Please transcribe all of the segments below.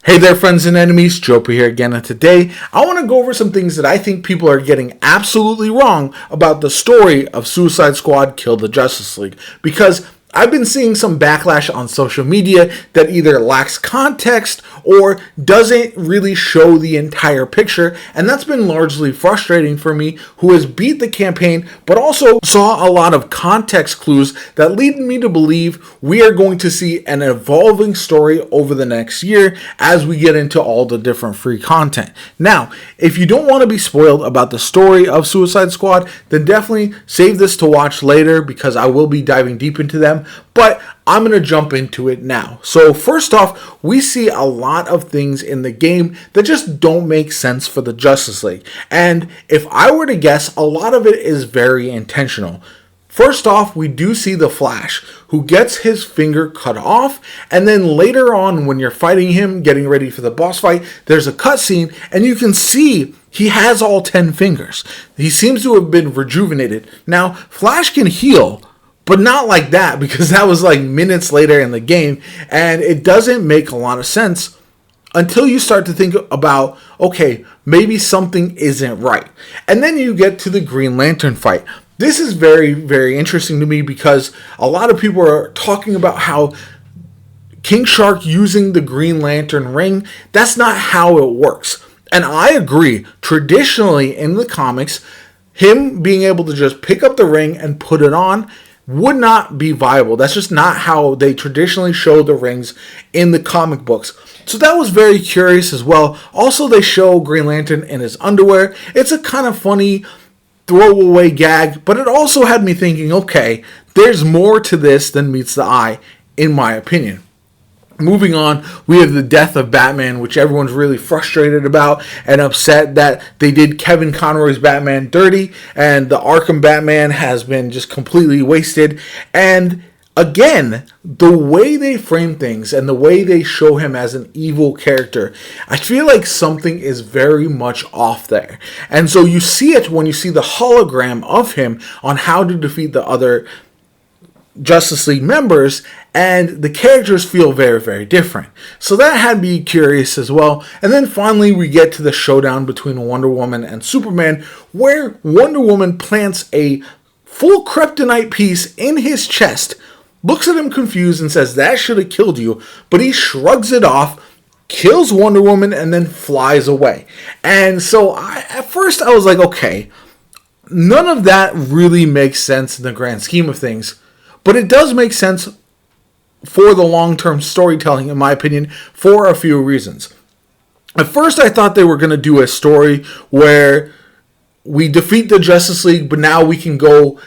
Hey there, friends and enemies, JoPa here again, and today I want to go over some things that I think people are getting absolutely wrong about the story of Suicide Squad Kill the Justice League, because I've been seeing some backlash on social media that either lacks context or doesn't really show the entire picture, and that's been largely frustrating for me, who has beat the campaign but also saw a lot of context clues that lead me to believe we are going to see an evolving story over the next year as we get into all the different free content. Now, if you don't want to be spoiled about the story of Suicide Squad, then definitely save this to watch later because I will be diving deep into them. But I'm going to jump into it now. So first off, we see a lot of things in the game that just don't make sense for the Justice League. And if I were to guess, a lot of it is very intentional. First off, we do see the Flash, who gets his finger cut off, and then later on when you're fighting him, getting ready for the boss fight, there's a cutscene, and you can see he has all 10 fingers. He seems to have been rejuvenated. Now, Flash can heal, but not like that, because that was like minutes later in the game, and it doesn't make a lot of sense until you start to think about, okay, maybe something isn't right. And then you get to the Green Lantern fight. This is very, very interesting to me because a lot of people are talking about how King Shark using the Green Lantern ring, that's not how it works. And I agree. Traditionally in the comics, him being able to just pick up the ring and put it on would not be viable. That's just not how they traditionally show the rings in the comic books. So that was very curious as well. Also, they show Green Lantern in his underwear. It's a kind of funny throwaway gag, but it also had me thinking, okay, there's more to this than meets the eye, in my opinion. Moving on, we have the death of Batman, which everyone's really frustrated about and upset that they did Kevin Conroy's Batman dirty, and the Arkham Batman has been just completely wasted. And again, the way they frame things and the way they show him as an evil character, I feel like something is very much off there. And so you see it when you see the hologram of him on how to defeat the other Justice League members, and the characters feel very, very different. So that had me curious as well. And then finally we get to the showdown between Wonder Woman and Superman, where Wonder Woman plants a full kryptonite piece in his chest, looks at him confused and says, "That should have killed you," but he shrugs it off, kills Wonder Woman, and then flies away. And so at first I was like, okay, none of that really makes sense in the grand scheme of things. But it does make sense for the long-term storytelling, in my opinion, for a few reasons. At first, I thought they were going to do a story where we defeat the Justice League, but now we can go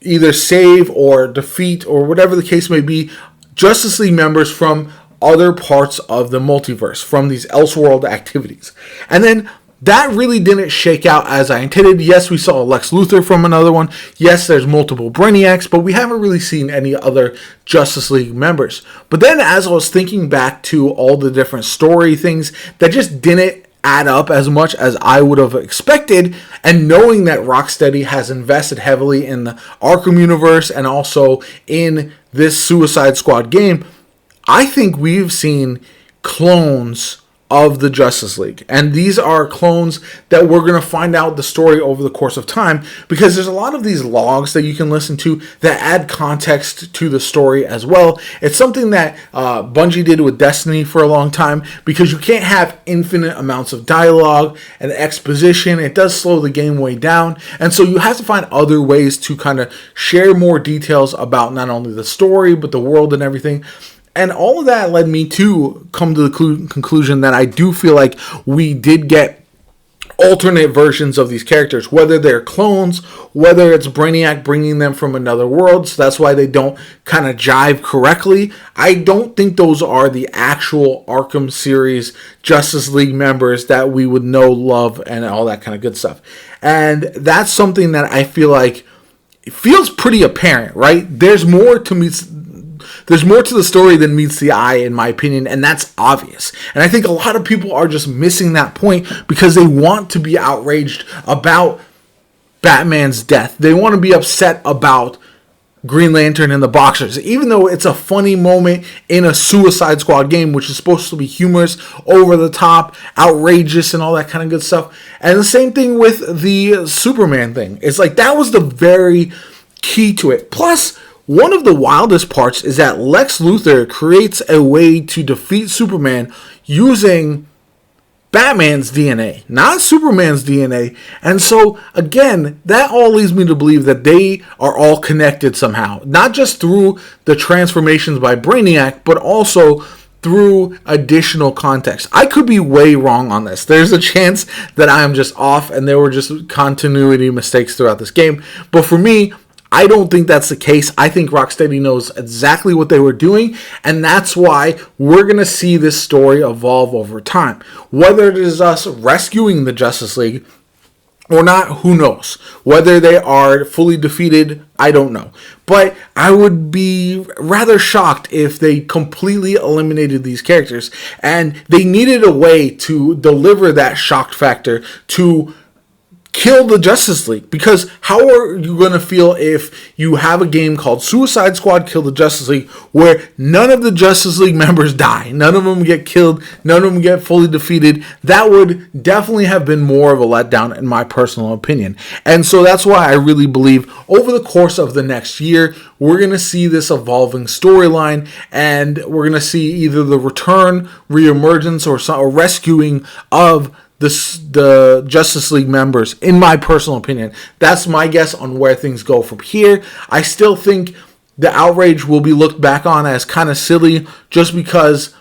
either save or defeat, or whatever the case may be, Justice League members from other parts of the multiverse, from these Elseworld activities. And then that really didn't shake out as I intended. Yes, we saw Lex Luthor from another one. Yes, there's multiple Brainiacs, but we haven't really seen any other Justice League members. But then as I was thinking back to all the different story things that just didn't add up as much as I would have expected, and knowing that Rocksteady has invested heavily in the Arkham universe and also in this Suicide Squad game, I think we've seen clones of the Justice League. And these are clones that we're going to find out the story over the course of time, because there's a lot of these logs that you can listen to that add context to the story as well. It's something that Bungie did with Destiny for a long time, because you can't have infinite amounts of dialogue and exposition. It does slow the game way down. And so you have to find other ways to kind of share more details about not only the story, but the world and everything. And all of that led me to come to the conclusion that I do feel like we did get alternate versions of these characters, whether they're clones, whether it's Brainiac bringing them from another world, so that's why they don't kind of jive correctly. I don't think those are the actual Arkham series Justice League members that we would know, love, and all that kind of good stuff. And that's something that I feel like it feels pretty apparent, right? There's more to the story than meets the eye, in my opinion, and that's obvious. And I think a lot of people are just missing that point because they want to be outraged about Batman's death. They want to be upset about Green Lantern and the Boxers, even though it's a funny moment in a Suicide Squad game, which is supposed to be humorous, over the top, outrageous, and all that kind of good stuff. And the same thing with the Superman thing. It's like that was the very key to it. Plus, one of the wildest parts is that Lex Luthor creates a way to defeat Superman using Batman's DNA, not Superman's DNA. And so, again, that all leads me to believe that they are all connected somehow. Not just through the transformations by Brainiac, but also through additional context. I could be way wrong on this. There's a chance that I am just off and there were just continuity mistakes throughout this game. But for me, I don't think that's the case. I think Rocksteady knows exactly what they were doing, and that's why we're going to see this story evolve over time. Whether it is us rescuing the Justice League or not, who knows? Whether they are fully defeated, I don't know. But I would be rather shocked if they completely eliminated these characters, and they needed a way to deliver that shock factor to kill the Justice League. Because how are you going to feel if you have a game called Suicide Squad Kill the Justice League where none of the Justice League members die, none of them get killed, none of them get fully defeated? That would definitely have been more of a letdown in my personal opinion. And so that's why I really believe over the course of the next year, we're going to see this evolving storyline, and we're going to see either the return, reemergence, or rescuing of the Justice League members, in my personal opinion. That's my guess on where things go from here. I still think the outrage will be looked back on as kind of silly just because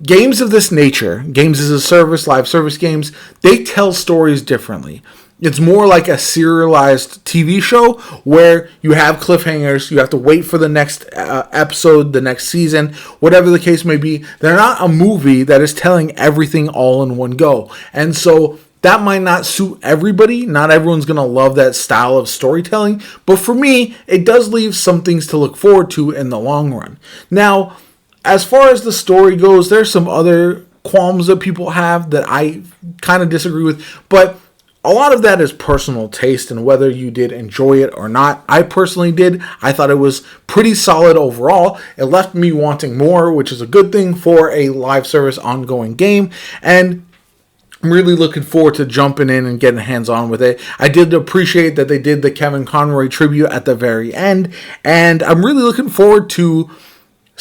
games of this nature, games as a service, live service games, they tell stories differently. It's more like a serialized TV show where you have cliffhangers, you have to wait for the next episode, the next season, whatever the case may be. They're not a movie that is telling everything all in one go. And so that might not suit everybody. Not everyone's going to love that style of storytelling. But for me, it does leave some things to look forward to in the long run. Now, as far as the story goes, there's some other qualms that people have that I kind of disagree with. But a lot of that is personal taste and whether you did enjoy it or not. I personally did. I thought it was pretty solid overall. It left me wanting more, which is a good thing for a live service ongoing game. And I'm really looking forward to jumping in and getting hands-on with it. I did appreciate that they did the Kevin Conroy tribute at the very end. And I'm really looking forward to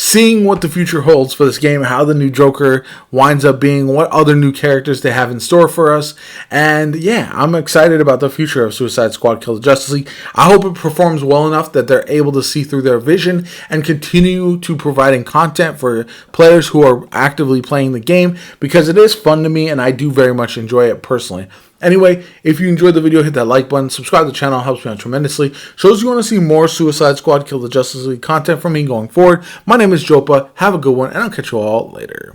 seeing what the future holds for this game, how the new Joker winds up being, what other new characters they have in store for us. And yeah, I'm excited about the future of Suicide Squad Kill the Justice League. I hope it performs well enough that they're able to see through their vision and continue to providing content for players who are actively playing the game, because it is fun to me and I do very much enjoy it personally. Anyway, if you enjoyed the video, hit that like button, subscribe to the channel, helps me out tremendously. Shows you want to see more Suicide Squad Kill the Justice League content from me going forward. My name is Jopa, have a good one, and I'll catch you all later.